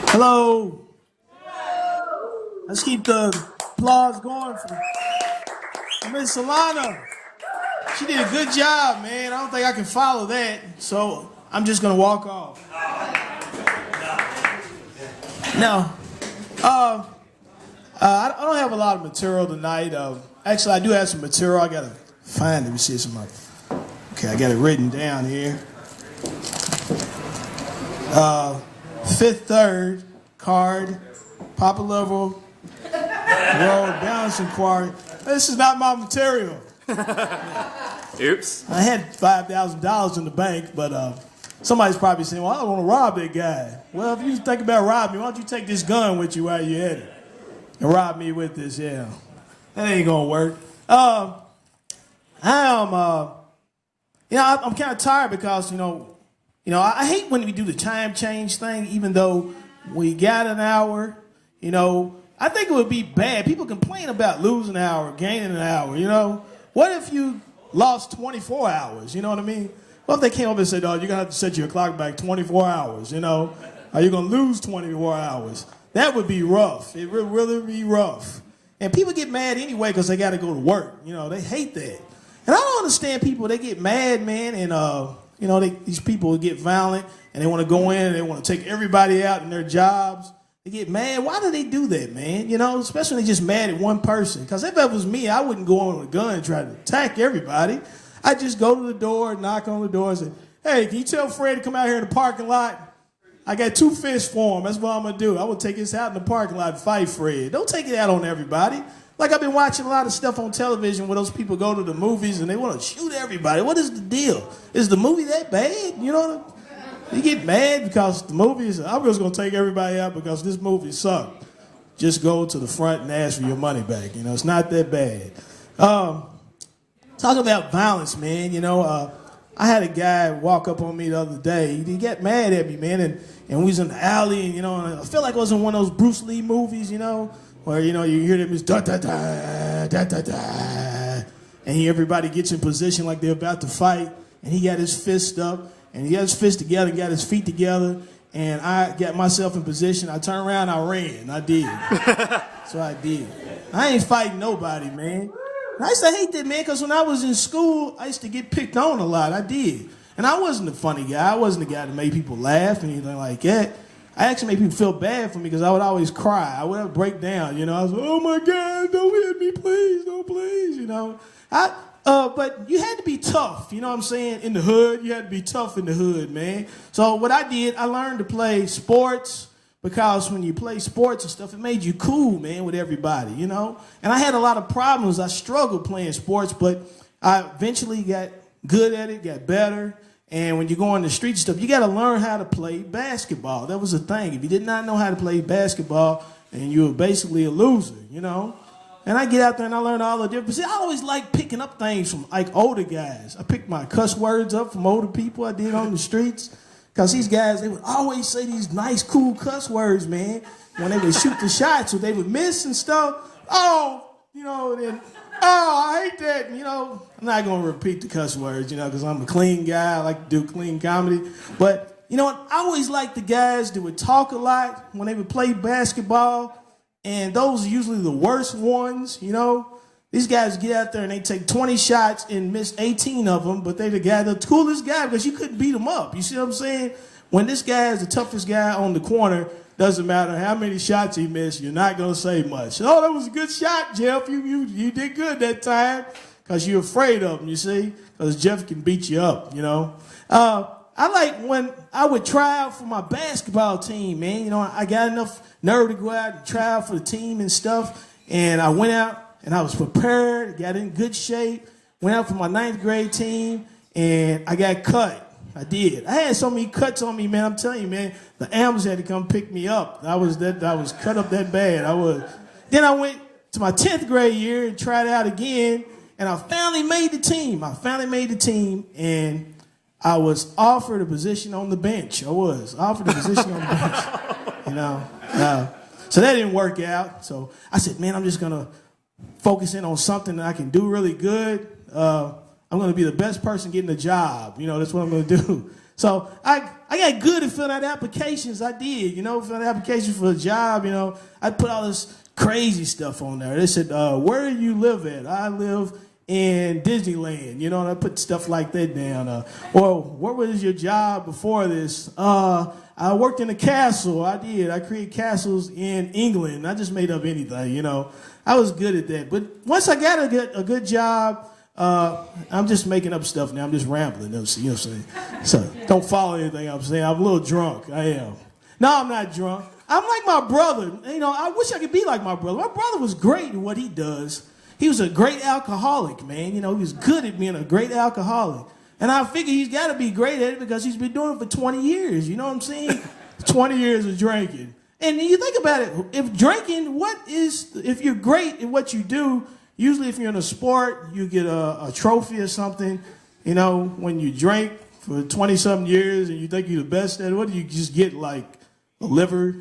Hello. Let's keep the applause going for Miss Solana. She did a good job, man. I don't think I can follow that, so I'm just gonna walk off. No, I don't have a lot of material tonight. Actually, I do have some material. I gotta find it. Let me see some. Okay, I got it written down here. Fifth, third card, Papa Level, World Balancing Quarry. This is not my material. Oops. I had $5,000 in the bank, but somebody's probably saying, well, I don't want to rob that guy. Well, if you think about robbing me, why don't you take this gun with you while you're at it and rob me with this? Yeah, that ain't gonna work. I'm kind of tired because I hate when we do the time change thing, even though we got an hour. I think it would be bad. People complain about losing an hour, gaining an hour. What if you lost 24 hours? You know what I mean? What if they came up and said, "Oh, you're gonna have to set your clock back 24 hours"? Are you gonna lose 24 hours? That would be rough. It would really be rough. And people get mad anyway because they got to go to work. They hate that. And I don't understand people. They get mad, man, and these people get violent and they want to go in and they want to take everybody out in their jobs. They get mad. Why do they do that, man? Especially when they just mad at one person. Because if that was me, I wouldn't go on with a gun and try to attack everybody. I'd just go to the door, knock on the door, and say, "Hey, can you tell Fred to come out here in the parking lot? I got 2 fists for him. That's what I'm going to do. I will take this out in the parking lot and fight Fred." Don't take it out on everybody. Like I've been watching a lot of stuff on television where those people go to the movies and they want to shoot everybody. What is the deal? Is the movie that bad? You get mad because the movie is, I'm just going to take everybody out because this movie sucked. Just go to the front and ask for your money back. It's not that bad. Talk about violence, man. I had a guy walk up on me the other day. He got mad at me, man, and we was in the alley, and I feel like I was in one of those Bruce Lee movies, where you hear them is da da da da da da, and everybody gets in position like they're about to fight, and he got his fist up, and he got his fist together, got his feet together, and I got myself in position. I turned around, I ran. I did. So I did. I ain't fighting nobody, man. And I used to hate that, man, because when I was in school, I used to get picked on a lot. I did. And I wasn't a funny guy. I wasn't the guy that made people laugh and anything like that. I actually made people feel bad for me because I would always cry. I would break down, I was like, "Oh, my God, don't hit me, please, don't please," But you had to be tough, what I'm saying? In the hood, you had to be tough in the hood, man. So what I did, I learned to play sports because when you play sports and stuff, it made you cool, man, with everybody, And I had a lot of problems. I struggled playing sports, but I eventually got good at it, got better. And when you go on the street and stuff, you got to learn how to play basketball. That was a thing. If you did not know how to play basketball, then you were basically a loser, And I get out there and I learn all the different. See, I always like picking up things from older guys. I picked my cuss words up from older people I did on the streets. Because these guys, they would always say these nice, cool cuss words, man. When they would shoot the shots, or they would miss and stuff. I hate that. I'm not going to repeat the cuss words, because I'm a clean guy. I like to do clean comedy. But, I always liked the guys that would talk a lot when they would play basketball. And those are usually the worst ones, These guys get out there and they take 20 shots and miss 18 of them, but they're the coolest guy because you couldn't beat them up. You see what I'm saying? When this guy is the toughest guy on the corner, doesn't matter how many shots he missed, you're not going to say much. "Oh, that was a good shot, Jeff. You did good that time," because you're afraid of him, you see, because Jeff can beat you up, I like when I would try out for my basketball team, man. I got enough nerve to go out and try out for the team and stuff, and I went out. And I was prepared, got in good shape, went out for my 9th grade team, and I got cut. I did. I had so many cuts on me, man. I'm telling you, man, the ambulance had to come pick me up. I was cut up that bad. Then I went to my 10th grade year and tried out again, and I finally made the team. And I was offered a position on the bench. I was offered a position on the bench, So that didn't work out. So I said, man, I'm just going to focus in on something that I can do really good. I'm going to be the best person getting a job. That's what I'm going to do. So I got good at filling out applications. I did, filling out applications for a job. I put all this crazy stuff on there. They said, where do you live at? I live in Disneyland, and I put stuff like that down. Or what was your job before this? I worked in a castle. I did. I created castles in England. I just made up anything, I was good at that. But once I got a good job, I'm just making up stuff now. I'm just rambling. You know what I'm saying? So don't follow anything I'm saying. I'm a little drunk. I am. No, I'm not drunk. I'm like my brother. I wish I could be like my brother. My brother was great at what he does. He was a great alcoholic, man. He was good at being a great alcoholic. And I figure he's got to be great at it because he's been doing it for 20 years. You know what I'm saying? 20 years of drinking. And you think about it, if drinking, if you're great at what you do, usually if you're in a sport, you get a trophy or something. When you drink for 20-something years and you think you're the best at it, what do you just get, like a liver,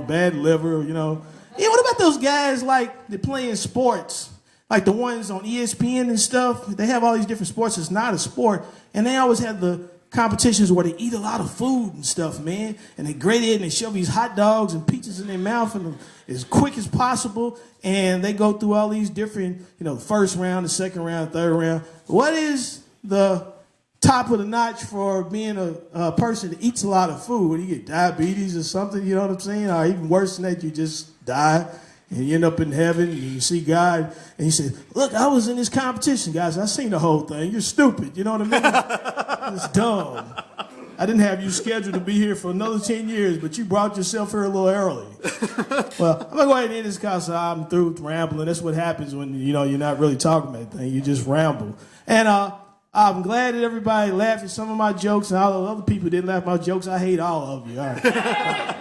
bad liver, what about those guys like that play in sports? Like the ones on ESPN and stuff, they have all these different sports. It's not a sport. And they always have the competitions where they eat a lot of food and stuff, man. And they grate it and they shove these hot dogs and pizzas in their mouth and as quick as possible. And they go through all these different, first round, the second round, third round. What is the top of the notch for being a person that eats a lot of food? When you get diabetes or something, you know what I'm saying? Or even worse than that, you just die. And you end up in heaven, and you see God, and you say, look, I was in this competition, guys. I seen the whole thing. You're stupid. You know what I mean? It's dumb. I didn't have you scheduled to be here for another 10 years, but you brought yourself here a little early. Well, I'm going to go ahead and end this because I'm through with rambling. That's what happens when, you're not really talking about anything. You just ramble. And I'm glad that everybody laughed at some of my jokes, and all the other people didn't laugh at my jokes. I hate all of you. All right.